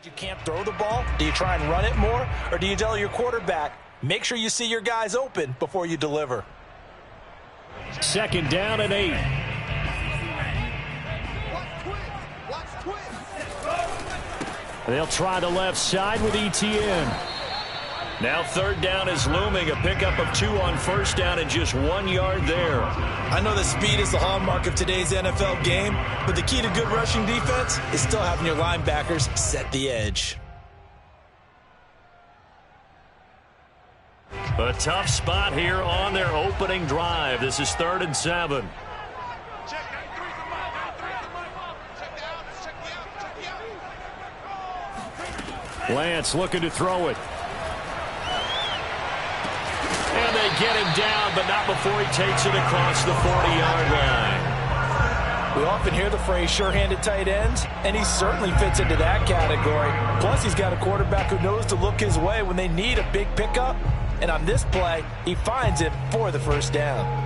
You can't throw the ball? Do you try and run it more? Or do you tell your quarterback, make sure you see your guys open before you deliver? 2nd down and 8. They'll try the left side with ETN. Now 3rd down is looming. A pickup of 2 on 1st down and just 1 yard there. I know that speed is the hallmark of today's NFL game, but the key to good rushing defense is still having your linebackers set the edge. A tough spot here on their opening drive. This is 3rd and 7. Lance looking to throw it. And they get him down, but not before he takes it across the 40-yard line. We often hear the phrase sure-handed tight ends, and he certainly fits into that category. Plus, he's got a quarterback who knows to look his way when they need a big pickup. And on this play, he finds it for the 1st down.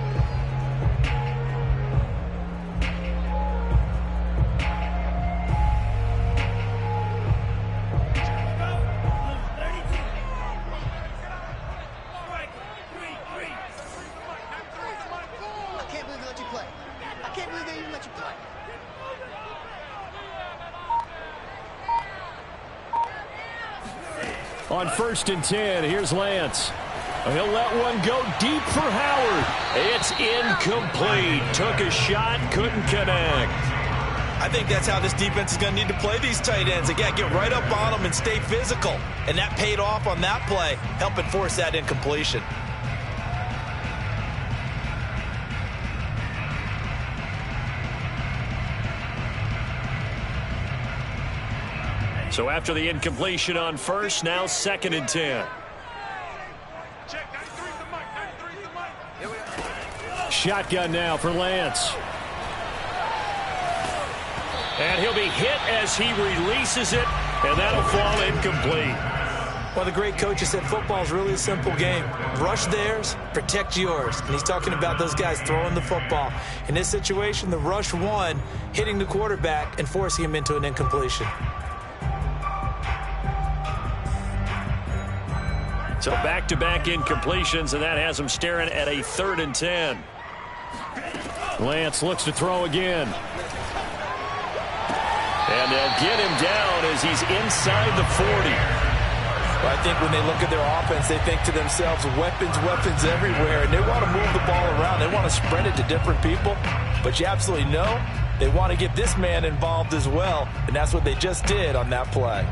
On 1st and 10, here's Lance. He'll let one go deep for Howard. It's incomplete. Took a shot, couldn't connect. I think that's how this defense is going to need to play these tight ends. Again, get right up on them and stay physical. And that paid off on that play, helping force that incompletion. So after the incompletion on 1st, now 2nd and 10. Shotgun now for Lance. And he'll be hit as he releases it, and that'll fall incomplete. Well, the great coach has said football is really a simple game. Rush theirs, protect yours. And he's talking about those guys throwing the football. In this situation, the rush won, hitting the quarterback and forcing him into an incompletion. So back-to-back incompletions, and that has him staring at a 3rd and 10. Lance looks to throw again. And they'll get him down as he's inside the 40. Well, I think when they look at their offense, they think to themselves, weapons, weapons everywhere, and they want to move the ball around. They want to spread it to different people, but you absolutely know they want to get this man involved as well, and that's what they just did on that play.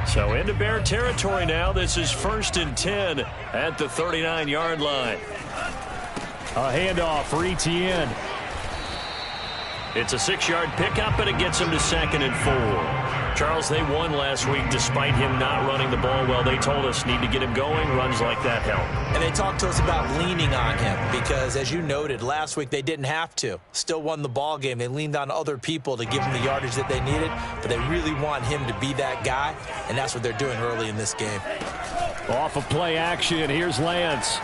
So into Bear territory now. This is 1st and 10 at the 39-yard line. A handoff for ETN. It's a 6-yard pickup, and it gets him to 2nd and 4. Charles, they won last week despite him not running the ball well. They told us need to get him going. Runs like that help. And they talked to us about leaning on him because, as you noted, last week they didn't have to. Still won the ball game. They leaned on other people to give them the yardage that they needed, but they really want him to be that guy, and that's what they're doing early in this game. Off of play action, here's Lance.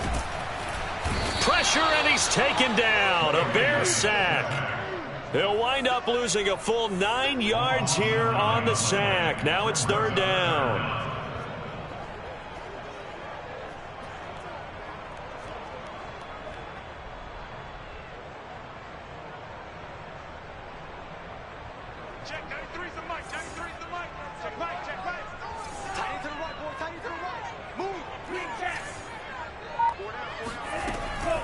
Pressure, and he's taken down. A Bear sack. He'll wind up losing a full 9 yards here on the sack. Now it's 3rd down. Check, 93's the mic. 93's the mic. Check right, check right. Tight into the right, boy. Tight into the right. Move. Green jack.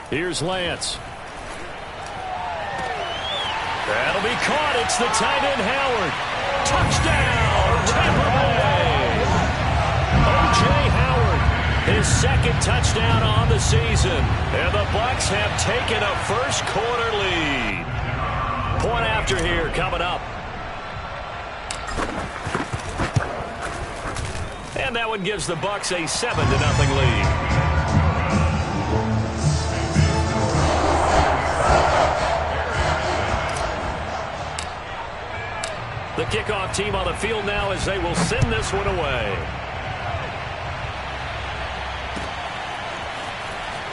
Here's Lance. That'll be caught. It's the tight end, Howard. Touchdown, Tampa Bay. O.J. Howard, his 2nd touchdown on the season. And the Bucs have taken a first-quarter lead. Point after here coming up. And that one gives the Bucs a 7-0 lead. The kickoff team on the field now as they will send this one away.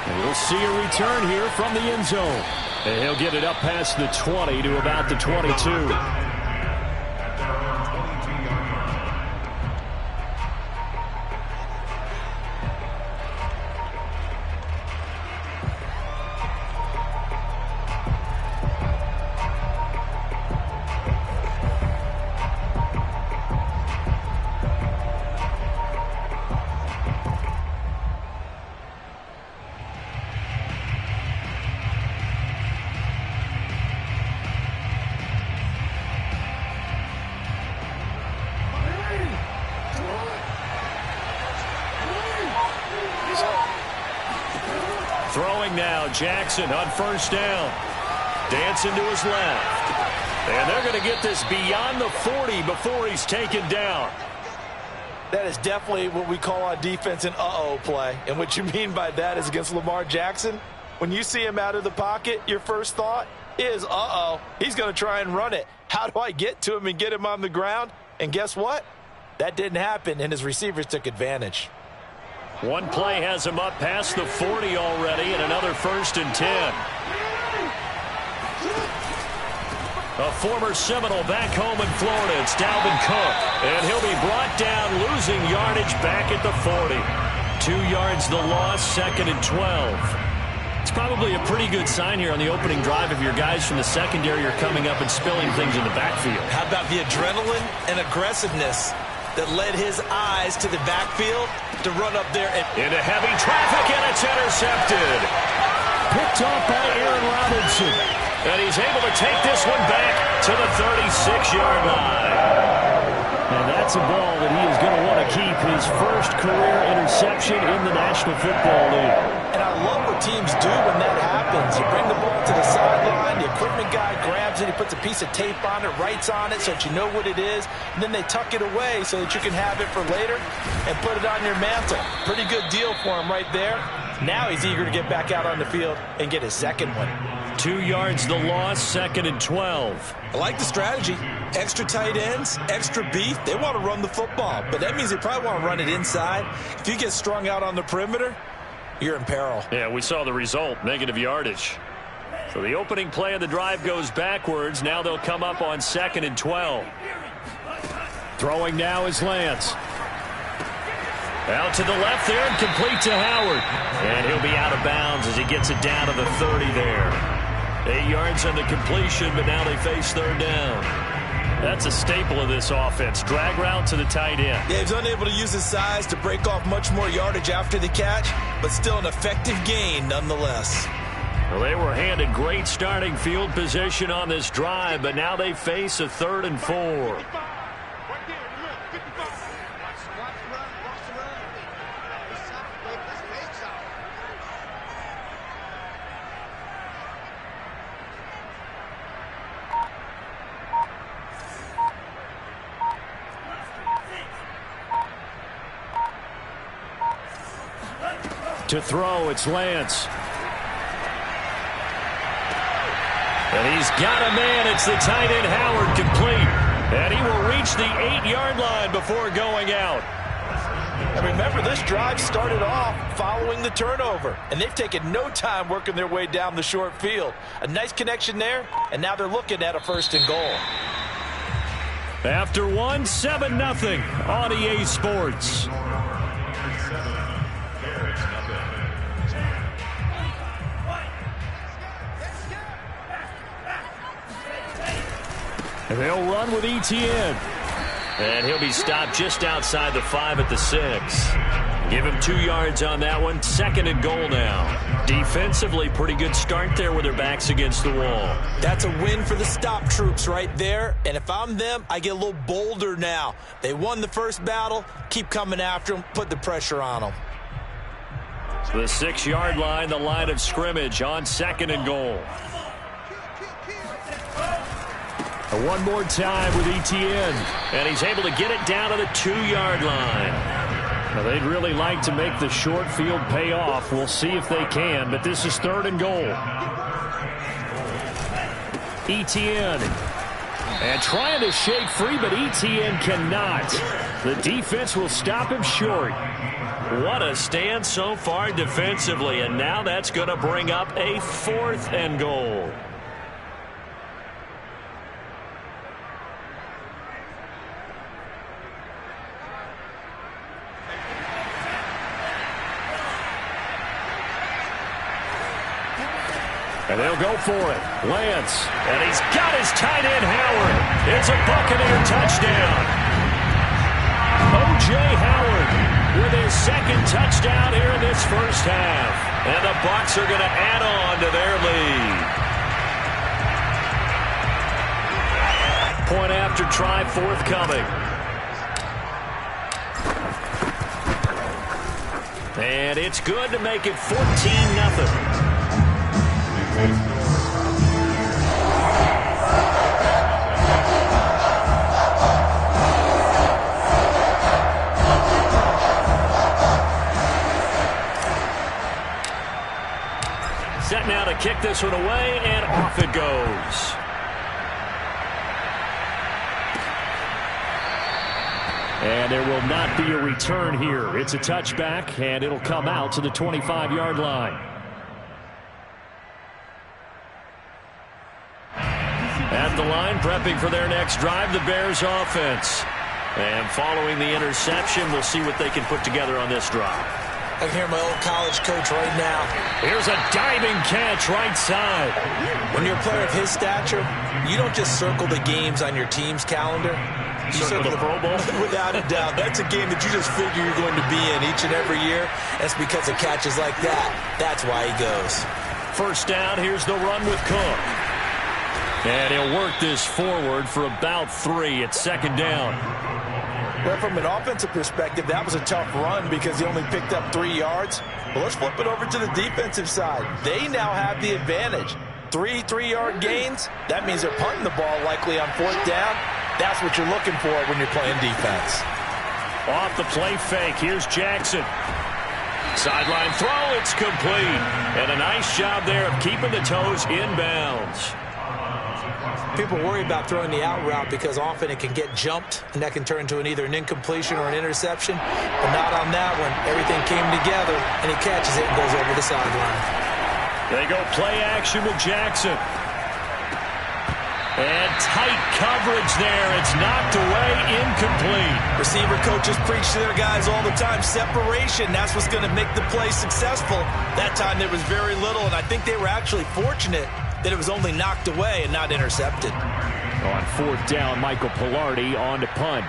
And we'll see a return here from the end zone. And he'll get it up past the 20 to about the 22. Throwing now, Jackson on first down. Dancing to his left. And they're going to get this beyond the 40 before he's taken down. That is definitely what we call on defense an uh-oh play. And what you mean by that is against Lamar Jackson, when you see him out of the pocket, your first thought is, uh-oh, he's going to try and run it. How do I get to him and get him on the ground? And guess what? That didn't happen, and his receivers took advantage. One play has him up past the 40 already, and another 1st and 10. A former Seminole back home in Florida. It's Dalvin Cook. And he'll be brought down, losing yardage back at the 40. 2 yards the loss, 2nd and 12. It's probably a pretty good sign here on the opening drive if your guys from the secondary are coming up and spilling things in the backfield. How about the adrenaline and aggressiveness that led his eyes to the backfield to run up there and into heavy traffic, and it's intercepted. Picked off by Aaron Robinson. And he's able to take this one back to the 36-yard line. And that's a ball that he is going to want to keep, his first career interception in the National Football League. And I love what teams do when that happens. You bring the ball to the sideline, the equipment guy grabs it, he puts a piece of tape on it, writes on it so that you know what it is, and then they tuck it away so that you can have it for later and put it on your mantle. Pretty good deal for him right there. Now he's eager to get back out on the field and get his second one. 2 yards the loss, 2nd and 12. I like the strategy. Extra tight ends, extra beef. They want to run the football, but that means they probably want to run it inside. If you get strung out on the perimeter, you're in peril. Yeah, we saw the result, negative yardage. So the opening play of the drive goes backwards. Now they'll come up on 2nd and 12. Throwing now is Lance. Out to the left there and complete to Howard. And he'll be out of bounds as he gets it down to the 30 there. 8 yards on the completion, but now they face 3rd down. That's a staple of this offense. Drag route to the tight end. Yeah, he's unable to use his size to break off much more yardage after the catch, but still an effective gain nonetheless. Well, they were handed great starting field position on this drive, but now they face a 3rd and 4. To throw, it's Lance. And he's got a man. It's the tight end, Howard, complete. And he will reach the 8-yard line before going out. And remember, this drive started off following the turnover. And they've taken no time working their way down the short field. A nice connection there, and now they're looking at a 1st and goal. After 1, 7-0 on EA Sports. And they'll run with Etienne. And he'll be stopped just outside the 5 at the 6. Give him 2 yards on that one. 2nd and goal now. Defensively, pretty good start there with their backs against the wall. That's a win for the stop troops right there. And if I'm them, I get a little bolder now. They won the first battle. Keep coming after them. Put the pressure on them. The 6-yard line, the line of scrimmage on 2nd and goal. One more time with Etienne. And he's able to get it down to the 2-yard line. Now, they'd really like to make the short field pay off. We'll see if they can, but this is 3rd and goal. Etienne. And trying to shake free, but Etienne cannot. The defense will stop him short. What a stand so far defensively, and now that's going to bring up a 4th and goal. And they'll go for it. Lance. And he's got his tight end, Howard. It's a Buccaneer touchdown. O.J. Howard with his 2nd touchdown here in this first half. And the Bucs are going to add on to their lead. Point after try forthcoming. And it's good to make it 14-0. Set now to kick this one away, and off it goes. And there will not be a return here. It's a touchback, and it'll come out to the 25-yard line. At the line, prepping for their next drive, the Bears offense. And following the interception, we'll see what they can put together on this drive. I can hear my old college coach right now. Here's a diving catch right side. When you're a player of his stature, you don't just circle the games on your team's calendar. You circle the Pro Bowl? Without a doubt. That's a game that you just figure you're going to be in each and every year. That's because of catches like that. That's why he goes. First down, here's the run with Cook. And he'll work this forward for about 3. It's second down. Well, from an offensive perspective, that was a tough run because he only picked up 3 yards. But let's flip it over to the defensive side. They now have the advantage. 3 3-yard gains. That means they're punting the ball likely on 4th down. That's what you're looking for when you're playing defense. Off the play fake, here's Jackson. Sideline throw, it's complete. And a nice job there of keeping the toes inbounds. People worry about throwing the out route because often it can get jumped, and that can turn into either an incompletion or an interception. But not on that one. Everything came together, and he catches it and goes over the sideline. They go play action with Jackson. And tight coverage there. It's knocked away, incomplete. Receiver coaches preach to their guys all the time. Separation, that's what's going to make the play successful. That time there was very little, and I think they were actually fortunate that it was only knocked away and not intercepted. On 4th down, Michael Pilardi on to punt.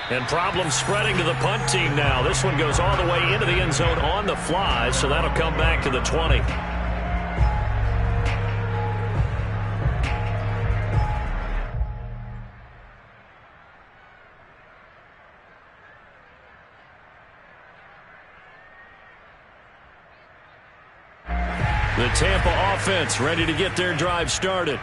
And problems spreading to the punt team now. This one goes all the way into the end zone on the fly, so that'll come back to the 20. The Tampa offense ready to get their drive started.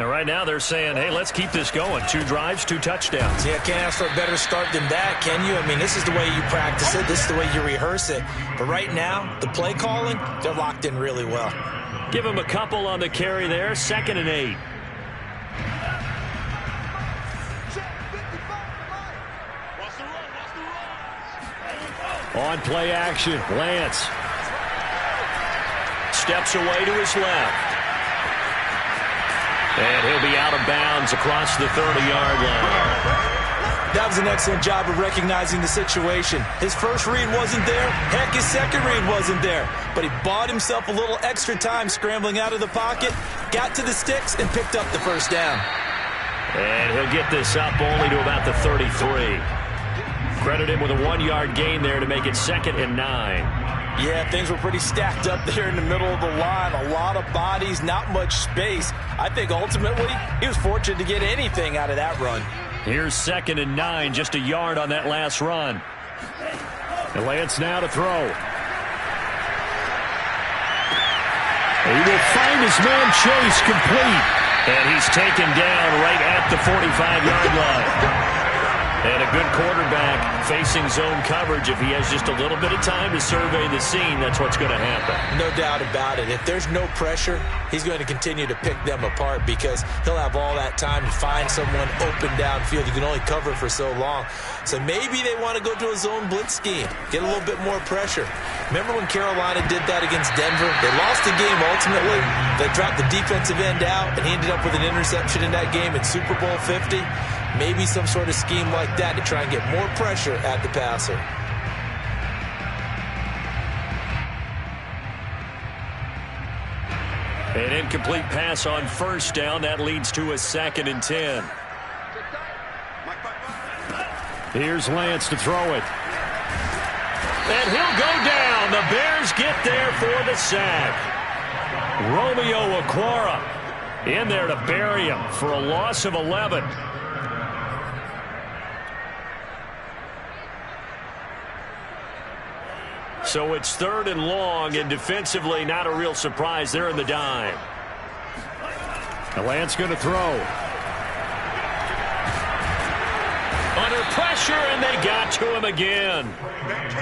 And right now they're saying, hey, let's keep this going. 2 drives, 2 touchdowns. Yeah, can't ask for a better start than that, can you? I mean, this is the way you practice it. This is the way you rehearse it. But right now, the play calling, they're locked in really well. Give them a couple on the carry there. 2nd and 8. On play action, Lance steps away to his left. And he'll be out of bounds across the 30-yard line. That was an excellent job of recognizing the situation. His first read wasn't there. Heck, his second read wasn't there. But he bought himself a little extra time scrambling out of the pocket, got to the sticks, and picked up the first down. And he'll get this up only to about the 33. Credit him with a 1-yard gain there to make it 2nd and 9. Yeah, things were pretty stacked up there in the middle of the line. A lot of bodies, not much space. I think ultimately he was fortunate to get anything out of that run. Here's 2nd and 9, just a yard on that last run. And Lance now to throw. He will find his man Chase complete. And he's taken down right at the 45-yard line. And a good quarterback facing zone coverage. If he has just a little bit of time to survey the scene, that's what's going to happen. No doubt about it. If there's no pressure, he's going to continue to pick them apart because he'll have all that time to find someone open downfield. You can only cover for so long. So maybe they want to go to a zone blitz scheme, get a little bit more pressure. Remember when Carolina did that against Denver? They lost the game ultimately. They dropped the defensive end out, and he ended up with an interception in that game in Super Bowl 50. Maybe some sort of scheme like that to try and get more pressure at the passer. An incomplete pass on first down. That leads to a 2nd and 10. Here's Lance to throw it. And he'll go down. The Bears get there for the sack. Romeo Okwara. In there to bury him for a loss of 11. So it's 3rd and long, and defensively not a real surprise. They're in the dime. Lance going to throw. Under pressure, and they got to him again.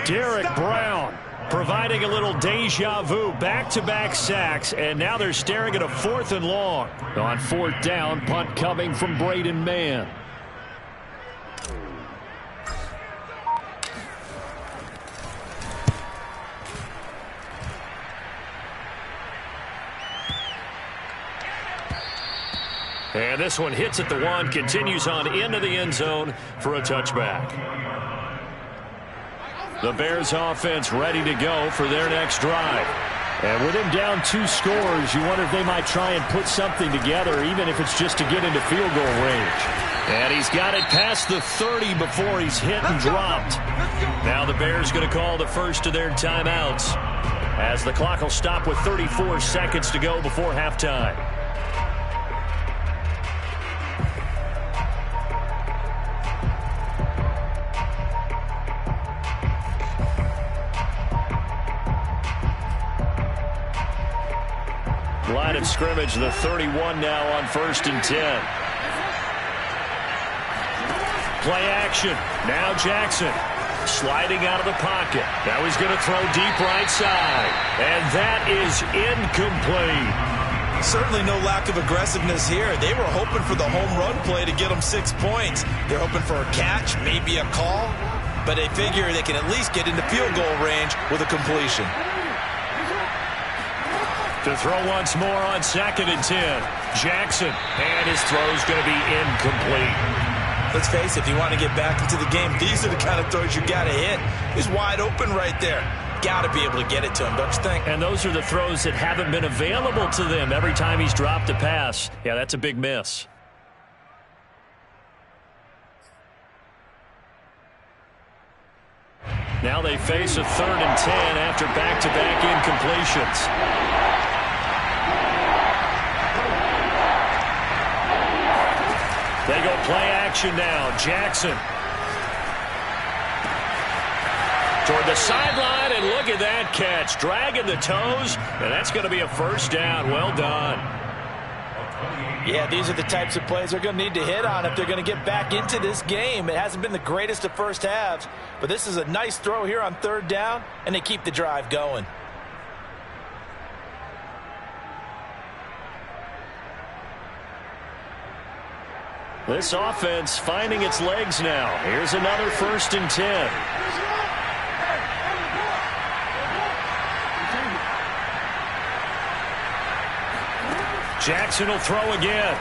Derek Brown providing a little deja vu. Back-to-back sacks, and now they're staring at a 4th and long. On 4th down, punt coming from Braden Mann. And this one hits at the 1, continues on into the end zone for a touchback. The Bears offense ready to go for their next drive. And with him down 2 scores, you wonder if they might try and put something together, even if it's just to get into field goal range. And he's got it past the 30 before he's hit and dropped. Now the Bears going to call the first of their timeouts, as the clock will stop with 34 seconds to go before halftime. Line of scrimmage, the 31 now on 1st and 10. Play action. Now Jackson sliding out of the pocket. Now he's going to throw deep right side. And that is incomplete. Certainly no lack of aggressiveness here. They were hoping for the home run play to get them 6 points. They're hoping for a catch, maybe a call. But they figure they can at least get into field goal range with a completion. To throw once more on 2nd and 10. Jackson, and his throw's going to be incomplete. Let's face it, if you want to get back into the game, these are the kind of throws you got to hit. He's wide open right there. Got to be able to get it to him, don't you think? And those are the throws that haven't been available to them every time he's dropped a pass. Yeah, that's a big miss. Now they face a 3rd and 10 after back-to-back incompletions. They go play action now. Jackson toward the sideline, and look at that catch. Dragging the toes, and that's going to be a 1st down. Well done. Yeah, these are the types of plays they're going to need to hit on if they're going to get back into this game. It hasn't been the greatest of first halves, but this is a nice throw here on 3rd down, and they keep the drive going. This offense finding its legs now. Here's another 1st and 10. Jackson will throw again.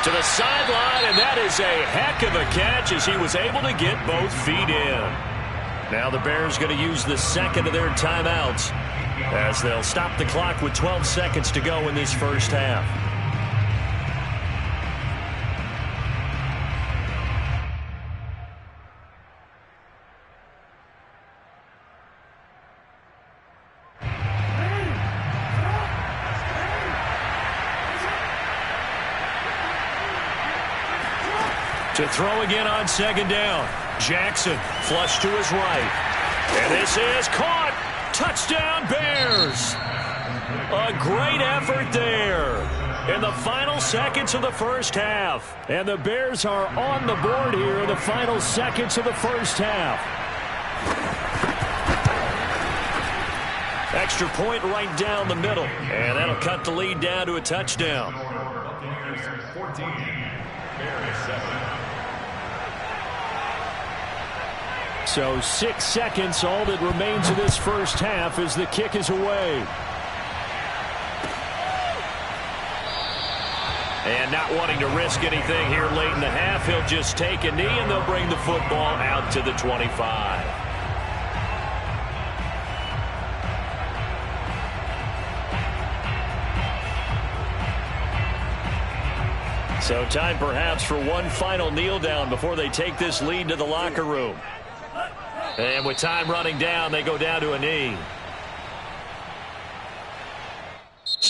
To the sideline, and that is a heck of a catch as he was able to get both feet in. Now the Bears going to use the 2nd of their timeouts, as they'll stop the clock with 12 seconds to go in this first half. To throw again on 2nd down. Jackson flush to his right. And this is caught. Touchdown, Bears. A great effort there in the final seconds of the first half. And the Bears are on the board here in the final seconds of the first half. Extra point right down the middle. And that'll cut the lead down to a touchdown. Buccaneers 14, Bears 7. So 6 seconds, all that remains of this first half as the kick is away. And not wanting to risk anything here late in the half, he'll just take a knee and they'll bring the football out to the 25. So time perhaps for one final kneel down before they take this lead to the locker room. And with time running down, they go down to a knee.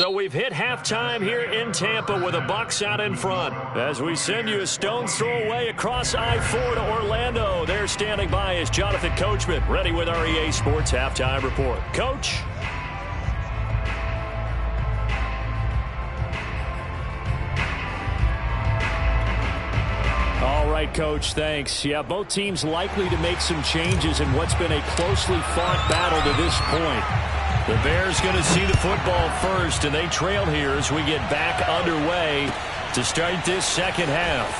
So we've hit halftime here in Tampa with the Bucs out in front. As we send you a stone's throw away across I-4 to Orlando. There standing by is Jonathan Coachman, ready with our EA Sports Halftime Report. Coach? All right, Coach, thanks. Yeah, both teams likely to make some changes in what's been a closely fought battle to this point. The Bears going to see the football first, and they trail here as we get back underway to start this second half.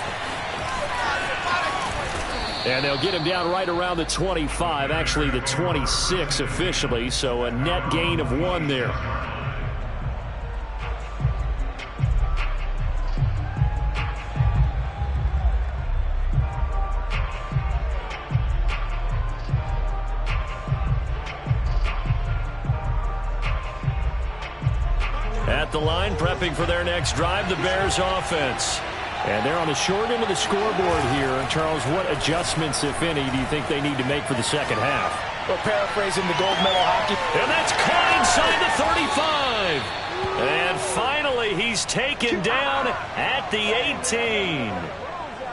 And they'll get him down right around the 25, actually the 26 officially, so a net gain of 1 there. At the line, prepping for their next drive, the Bears offense. And they're on the short end of the scoreboard here. Charles, what adjustments, if any, do you think they need to make for the second half? Well, paraphrasing the gold medal hockey. And that's caught inside the 35. And finally, he's taken down at the 18.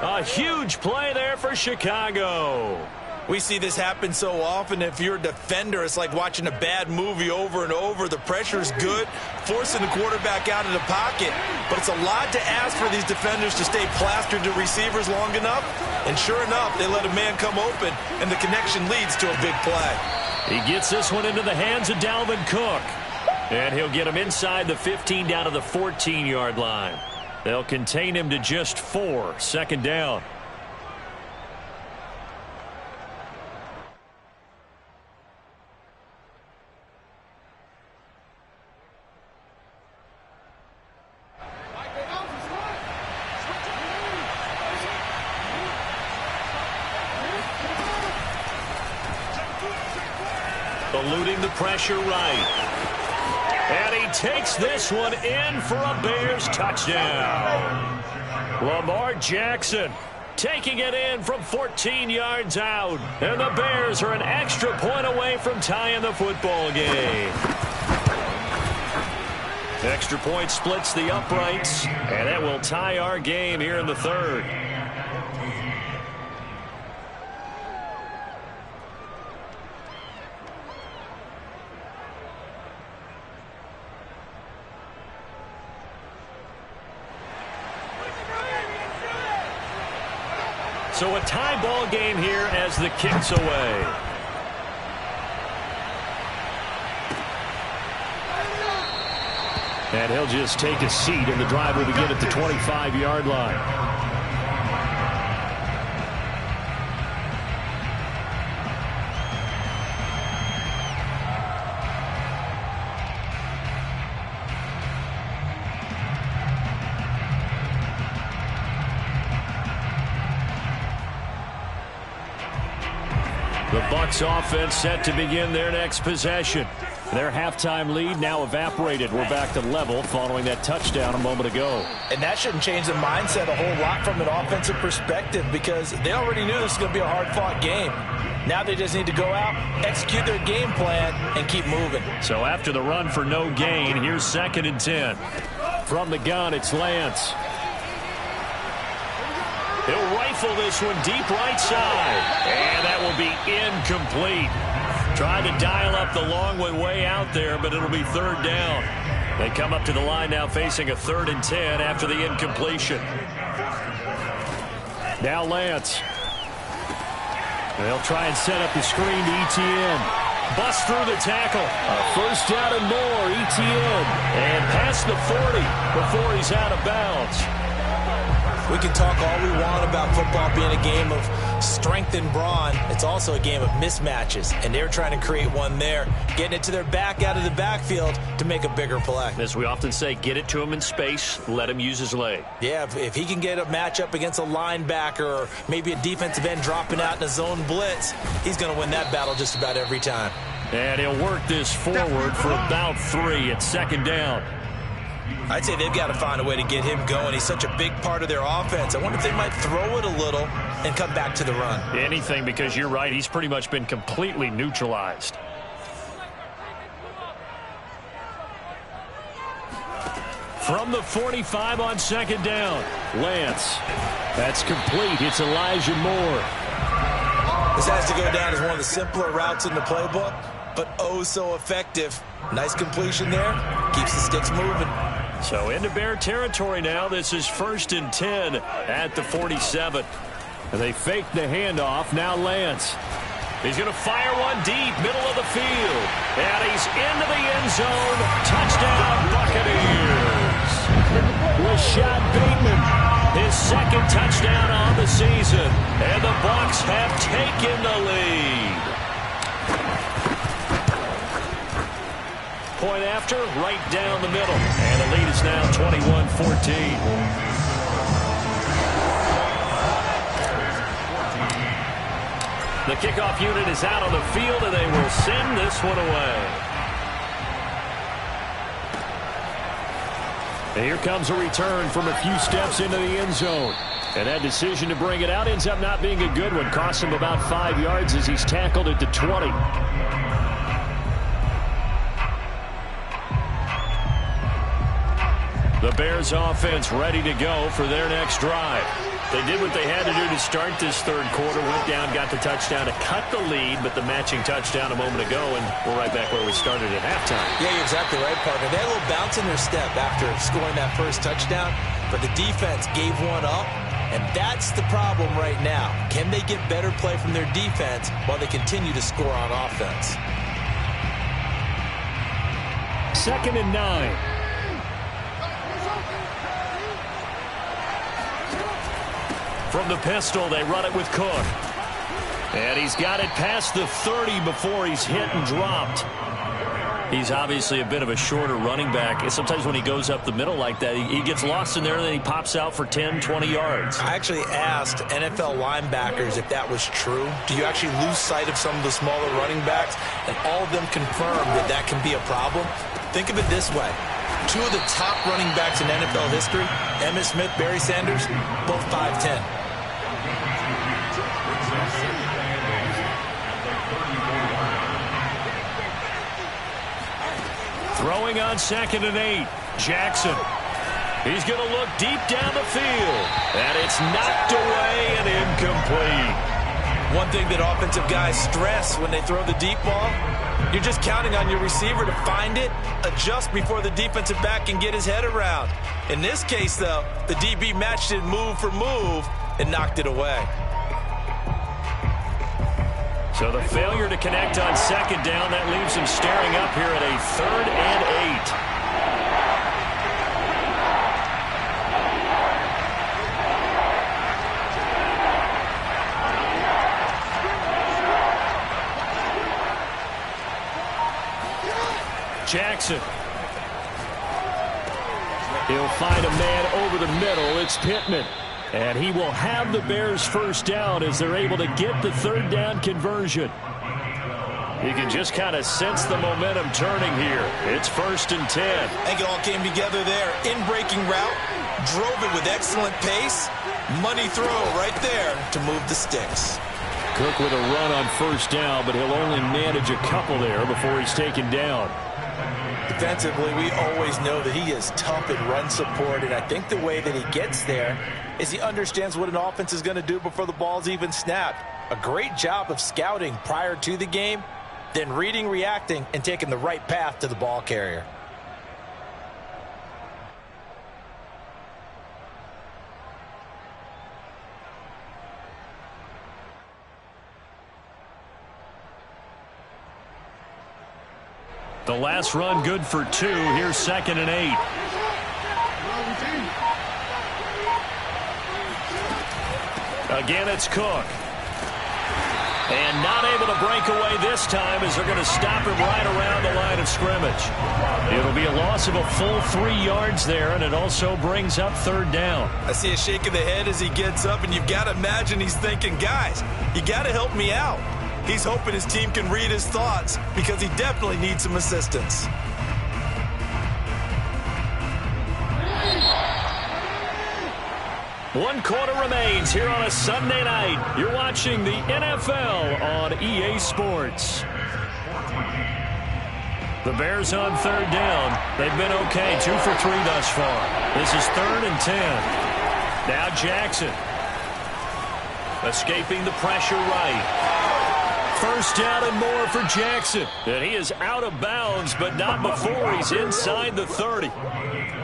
A huge play there for Chicago. We see this happen so often. If you're a defender, it's like watching a bad movie over and over. The pressure's good, forcing the quarterback out of the pocket. But it's a lot to ask for these defenders to stay plastered to receivers long enough. And sure enough, they let a man come open, and the connection leads to a big play. He gets this one into the hands of Dalvin Cook. And he'll get him inside the 15 down to the 14-yard line. They'll contain him to just 4, second down. Eluding the pressure right. And he takes this one in for a Bears touchdown. Lamar Jackson taking it in from 14 yards out. And the Bears are an extra point away from tying the football game. Extra point splits the uprights, and that will tie our game here in the third. So a tie ball game here as the kick's away. And he'll just take a seat, and the drive will begin at the 25-yard line. The Bucs offense set to begin their next possession. Their halftime lead now evaporated. We're back to level following that touchdown a moment ago. And that shouldn't change the mindset a whole lot from an offensive perspective, because they already knew this was going to be a hard-fought game. Now they just need to go out, execute their game plan, and keep moving. So after the run for no gain, here's 2nd and 10. From the gun, it's Lance. He'll rifle this one deep right side. And that will be incomplete. Tried to dial up the long one way out there, but it'll be 3rd down. They come up to the line now facing a 3rd and 10 after the incompletion. Now Lance. They'll try and set up the screen to ETN. Bust through the tackle. A 1st down and more, ETN. And past the 40 before he's out of bounds. We can talk all we want about football being a game of strength and brawn. It's also a game of mismatches, and they're trying to create one there, getting it to their back out of the backfield to make a bigger play. As we often say, get it to him in space, let him use his leg. Yeah, if he can get a matchup against a linebacker or maybe a defensive end dropping out in a zone blitz, he's going to win that battle just about every time. And he'll work this forward for about 3 at 2nd down. I'd say they've got to find a way to get him going. He's such a big part of their offense. I wonder if they might throw it a little and come back to the run. Anything, because you're right, he's pretty much been completely neutralized. From the 45 on second down. Lance. That's complete. It's Elijah Moore. This has to go down as one of the simpler routes in the playbook, but oh so effective. Nice completion there. Keeps the sticks moving. So into Bear territory now. This is 1st and 10 at the 47. And they fake the handoff. Now Lance. He's going to fire one deep, middle of the field. And he's into the end zone. Touchdown, Buccaneers. Rashad Bateman, his 2nd touchdown on the season. And the Bucs have taken the lead. Point after, right down the middle. And the lead is now 21-14. The kickoff unit is out on the field, and they will send this one away. And here comes a return from a few steps into the end zone. And that decision to bring it out ends up not being a good one. Costs him about 5 yards as he's tackled at the 20. The Bears offense ready to go for their next drive. They did what they had to do to start this third quarter. Went down, got the touchdown to cut the lead, but the matching touchdown a moment ago, and we're right back where we started at halftime. Yeah, you're exactly right, partner. They had a little bounce in their step after scoring that first touchdown, but the defense gave one up, and that's the problem right now. Can they get better play from their defense while they continue to score on offense? 2nd and 9. From the pistol, they run it with Cook. And he's got it past the 30 before he's hit and dropped. He's obviously a bit of a shorter running back. And sometimes when he goes up the middle like that, he gets lost in there, and then he pops out for 10, 20 yards. I actually asked NFL linebackers if that was true. Do you actually lose sight of some of the smaller running backs? And all of them confirmed that that can be a problem. Think of it this way. 2 of the top running backs in NFL history, Emmitt Smith, Barry Sanders, both 5'10". Throwing on 2nd and 8. Jackson. He's going to look deep down the field. And it's knocked away and incomplete. One thing that offensive guys stress when they throw the deep ball, you're just counting on your receiver to find it, adjust before the defensive back can get his head around. In this case, though, the DB matched it move for move and knocked it away. So the failure to connect on 2nd down, that leaves him staring up here at a 3rd and 8. Jackson. He'll find a man over the middle. It's Pittman. And he will have the Bears first down as they're able to get the 3rd down conversion. You can just kind of sense the momentum turning here. It's 1st and 10. I think it all came together there. In-breaking route, drove it with excellent pace. Money throw right there to move the sticks. Cook with a run on 1st down, but he'll only manage a couple there before he's taken down. Defensively, we always know that he is tough in run support, and I think the way that he gets there is he understands what an offense is going to do before the ball's even snapped. A great job of scouting prior to the game, then reading, reacting, and taking the right path to the ball carrier. The last run good for 2. Here's 2nd and 8. Again, it's Cook. And not able to break away this time as they're going to stop him right around the line of scrimmage. It'll be a loss of a full 3 yards there, and it also brings up 3rd down. I see a shake of the head as he gets up, and you've got to imagine he's thinking, guys, you got to help me out. He's hoping his team can read his thoughts because he definitely needs some assistance. One quarter remains here on a Sunday night. You're watching the NFL on EA Sports. The Bears on third down. They've been okay, 2 for 3 thus far. This is 3rd and 10. Now Jackson. Escaping the pressure right. First down and more for Jackson. And he is out of bounds, but not before he's inside the 30.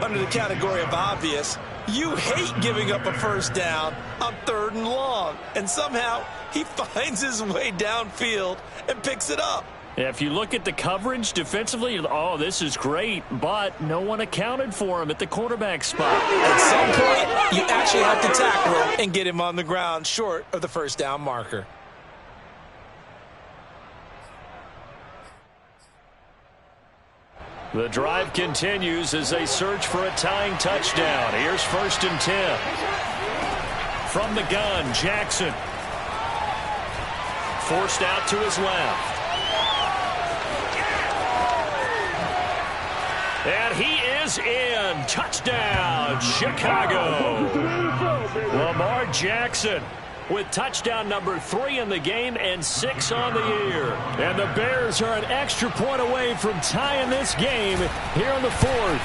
Under the category of obvious, you hate giving up a first down on 3rd and long. And somehow he finds his way downfield and picks it up. If you look at the coverage defensively, oh, this is great, but no one accounted for him at the quarterback spot. At some point, you actually have to tackle him and get him on the ground short of the first down marker. The drive continues as they search for a tying touchdown. Here's 1st and 10. From the gun, Jackson. Forced out to his left. And he is in. Touchdown, Chicago. Lamar Jackson with touchdown number 3 in the game and 6 on the year. And the Bears are an extra point away from tying this game here in the 4th.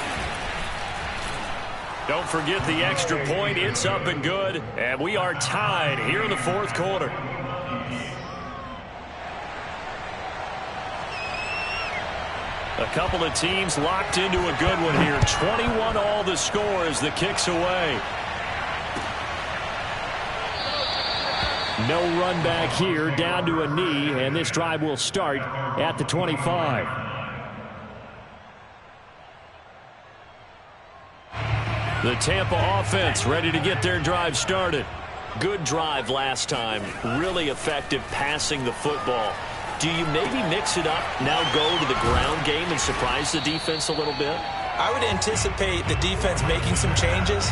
Don't forget the extra point. It's up and good. And we are tied here in the 4th quarter. A couple of teams locked into a good one here. 21 all the score as the kick's away. No run back here, down to a knee, and this drive will start at the 25. The Tampa offense ready to get their drive started. Good drive last time. Really effective passing the football. Do you maybe mix it up, now go to the ground game and surprise the defense a little bit? I would anticipate the defense making some changes,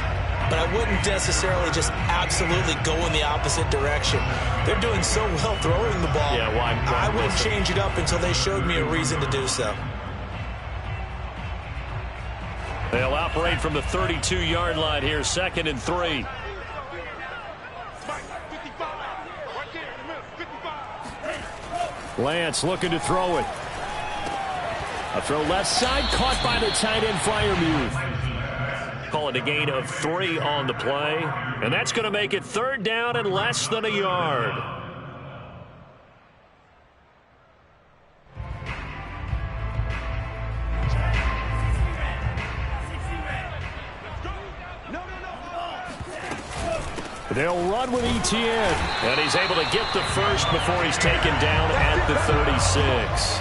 but I wouldn't necessarily just absolutely go in the opposite direction. They're doing so well throwing the ball. Yeah, why I wouldn't change it up until they showed me a reason to do so. They'll operate from the 32-yard line here, 2nd and 3. Lance looking to throw it. A throw left side, caught by the tight end Freiermuth. Call it a gain of 3 on the play. And that's going to make it 3rd down and less than a yard. They'll run with Etienne. And he's able to get the first before he's taken down at the 36.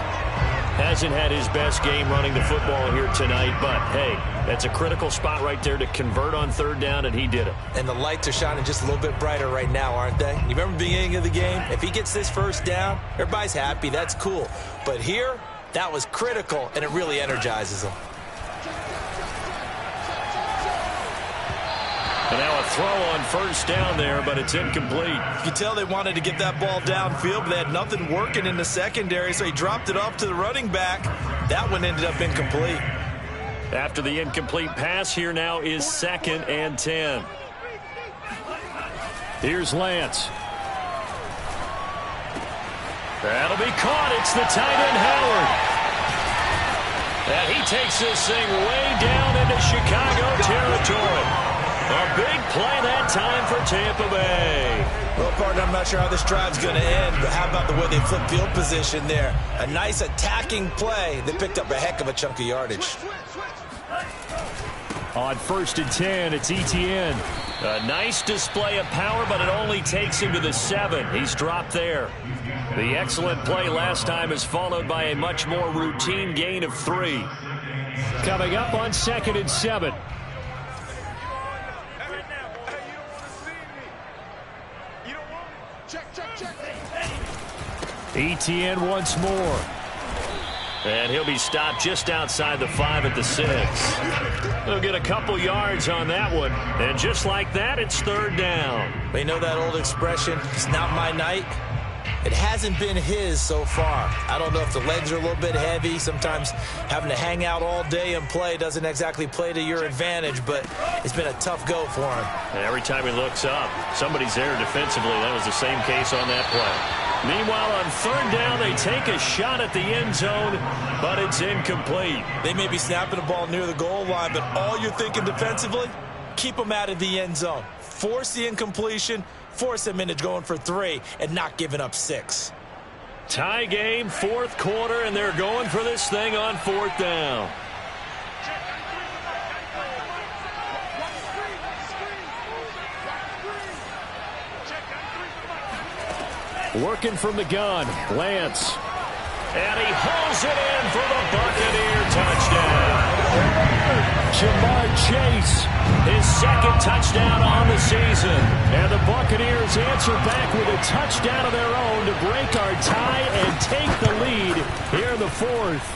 Hasn't had his best game running the football here tonight, but hey, that's a critical spot right there to convert on 3rd down, and he did it. And the lights are shining just a little bit brighter right now, aren't they? You remember the beginning of the game? If he gets this first down, everybody's happy. That's cool. But here, that was critical, and it really energizes him. And now a throw on 1st down there, but it's incomplete. You can tell they wanted to get that ball downfield, but they had nothing working in the secondary, so he dropped it off to the running back. That one ended up incomplete. After the incomplete pass, here now is 2nd and 10. Here's Lance. That'll be caught. It's the tight end Howard. And he takes this thing way down into Chicago territory. A big play that time for Tampa Bay. Well, partner, I'm not sure how this drive's going to end, but how about the way they flip field position there? A nice attacking play that picked up a heck of a chunk of yardage. On 1st and 10, it's Etienne. A nice display of power, but it only takes him to the 7. He's dropped there. The excellent play last time is followed by a much more routine gain of 3. Coming up on 2nd and 7. Etienne once more. And he'll be stopped just outside the 5 at the 6. He'll get a couple yards on that one. And just like that, it's 3rd down. They know that old expression, it's not my night. It hasn't been his so far. I don't know if the legs are a little bit heavy. Sometimes having to hang out all day and play doesn't exactly play to your advantage, but it's been a tough go for him. And every time he looks up, somebody's there defensively. That was the same case on that play. Meanwhile, on third down, they take a shot at the end zone, but it's incomplete. They may be snapping the ball near the goal line, but all you're thinking defensively, keep them out of the end zone. Force the incompletion, force them into going for 3, and not giving up 6. Tie game, fourth quarter, and they're going for this thing on fourth down. Working from the gun, Lance. And he hauls it in for the Buccaneer touchdown. Jamar Chase, his second touchdown on the season. And the Buccaneers answer back with a touchdown of their own to break our tie and take the lead here in the fourth.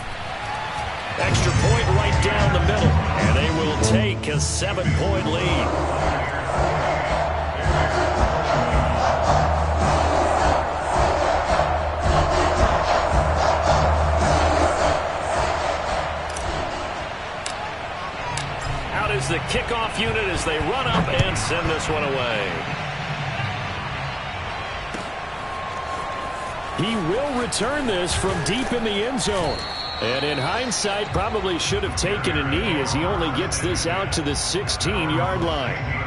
Extra point right down the middle, and they will take a 7-point lead. Is the kickoff unit as they run up and send this one away. He will return this from deep in the end zone. And in hindsight, probably should have taken a knee as he only gets this out to the 16-yard line.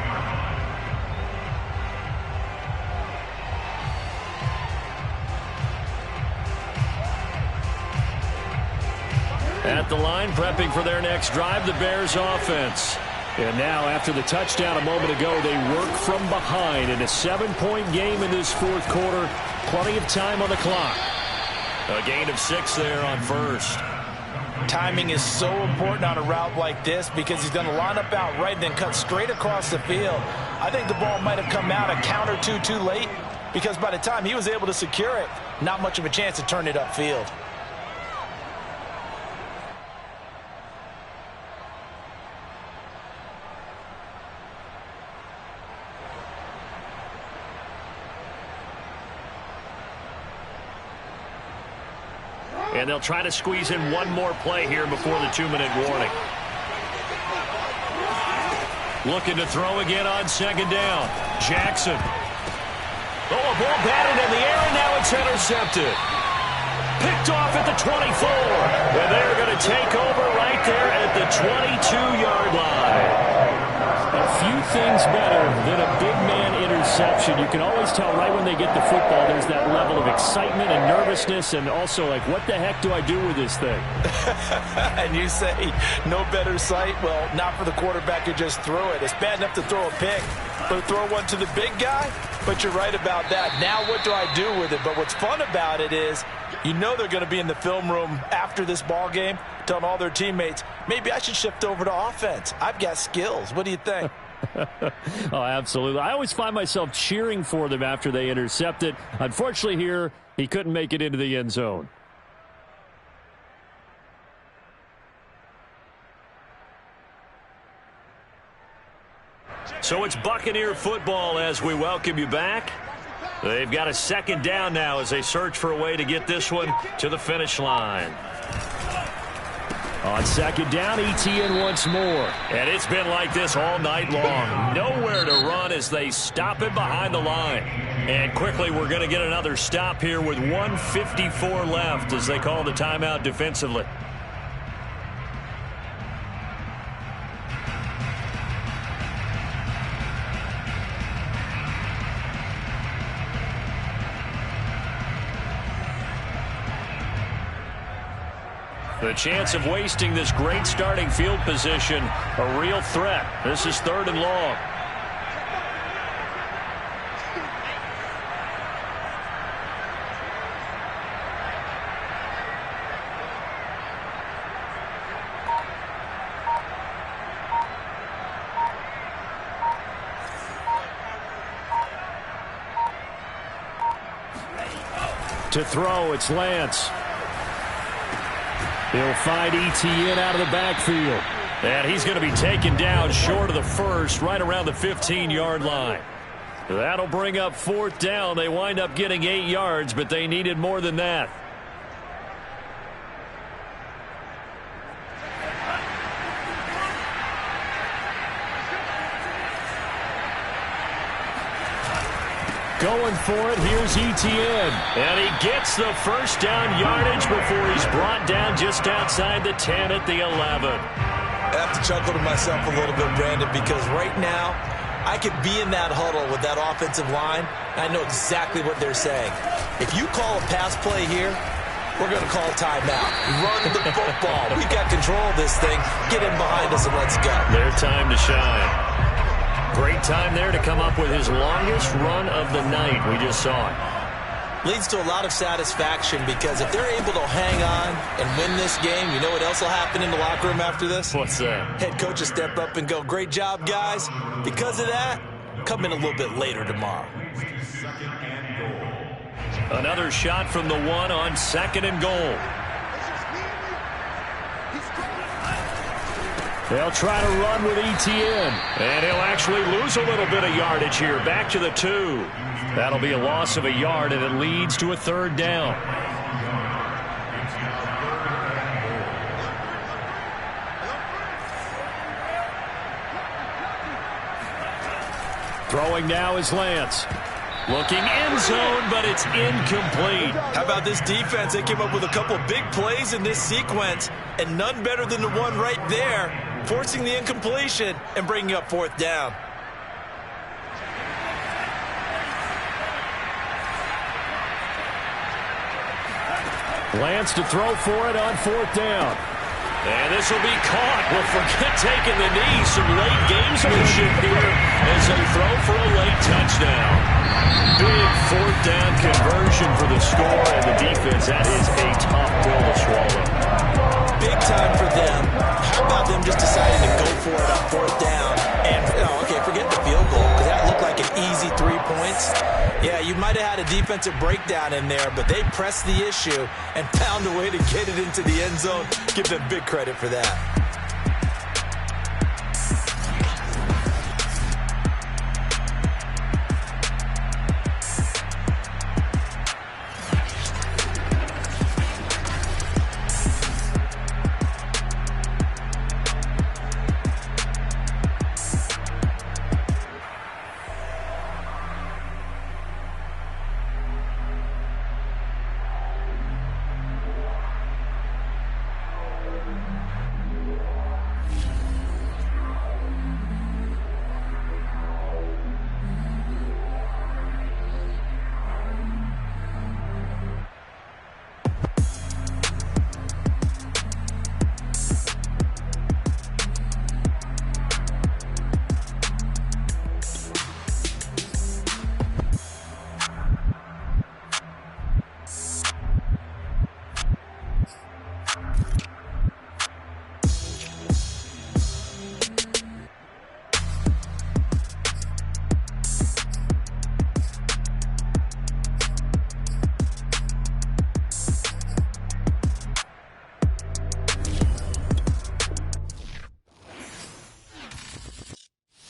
At the line, prepping for their next drive, the Bears offense. And now, after the touchdown a moment ago, they work from behind in a 7-point game in this fourth quarter. Plenty of time on the clock. A gain of 6 there on first. Timing is so important on a route like this because he's going to line up out right and then cut straight across the field. I think the ball might have come out a count or two too late because by the time he was able to secure it, not much of a chance to turn it upfield. And they'll try to squeeze in one more play here before the 2-minute warning. Looking to throw again on second down. Jackson. Oh, a ball batted in the air, and now it's intercepted. Picked off at the 24. And they're going to take over right there at the 22-yard line. A few things better than a big man interception. You can always tell right when they get the football, there's that level of excitement and nervousness and also like, what the heck do I do with this thing? And you say, no better sight? Well, not for the quarterback who just threw it. It's bad enough to throw a pick, but throw one to the big guy? But you're right about that. Now what do I do with it? But what's fun about it is, you know they're going to be in the film room after this ball game telling all their teammates, maybe I should shift over to offense. I've got skills. What do you think? Oh, absolutely. I always find myself cheering for them after they intercept it. Unfortunately here, he couldn't make it into the end zone. So it's Buccaneer football as we welcome you back. They've got a second down now as they search for a way to get this one to the finish line. On second down, ETN once more. And it's been like this all night long. Nowhere to run as they stop it behind the line. And quickly we're going to get another stop here with 1:54 left as they call the timeout defensively. The chance of wasting this great starting field position, a real threat. This is 3rd and long. To throw, it's Lance. He'll find ETN out of the backfield. And he's going to be taken down short of the first, right around the 15-yard line. That'll bring up 4th down. They wind up getting 8 yards, but they needed more than that. Going for it, here's Etienne. And he gets the first down yardage before he's brought down just outside the 10 at the 11. I have to chuckle to myself a little bit, Brandon, because right now I could be in that huddle with that offensive line, and I know exactly what they're saying. If you call a pass play here, we're going to call a timeout. Run the football. We got control of this thing. Get in behind us and let's go. Their time to shine. Great time there to come up with his longest run of the night. We just saw it. Leads to a lot of satisfaction because if they're able to hang on and win this game, you know what else will happen in the locker room after this? What's that? Head coach will step up and go, great job, guys. Because of that, come in a little bit later tomorrow. Another shot from the 1 on 2nd and goal. They'll try to run with Etienne. And he'll actually lose a little bit of yardage here. Back to the 2. That'll be a loss of a yard, and it leads to a 3rd down. Throwing now is Lance. Looking end zone, but it's incomplete. How about this defense? They came up with a couple of big plays in this sequence, and none better than the one right there, forcing the incompletion and bringing up 4th down. Lance to throw for it on 4th down. And this will be caught. Well, forget taking the knee. Some late gamesmanship here as they throw for a late touchdown. Big 4th down conversion for the score, and the defense, that is a tough pill to swallow. Big time for them. How about them just deciding to go for it on 4th down? And, okay, forget the field goal, because that looked like an easy 3 points. Yeah, you might have had a defensive breakdown in there, but they pressed the issue and found a way to get it into the end zone. Give them big credit for that.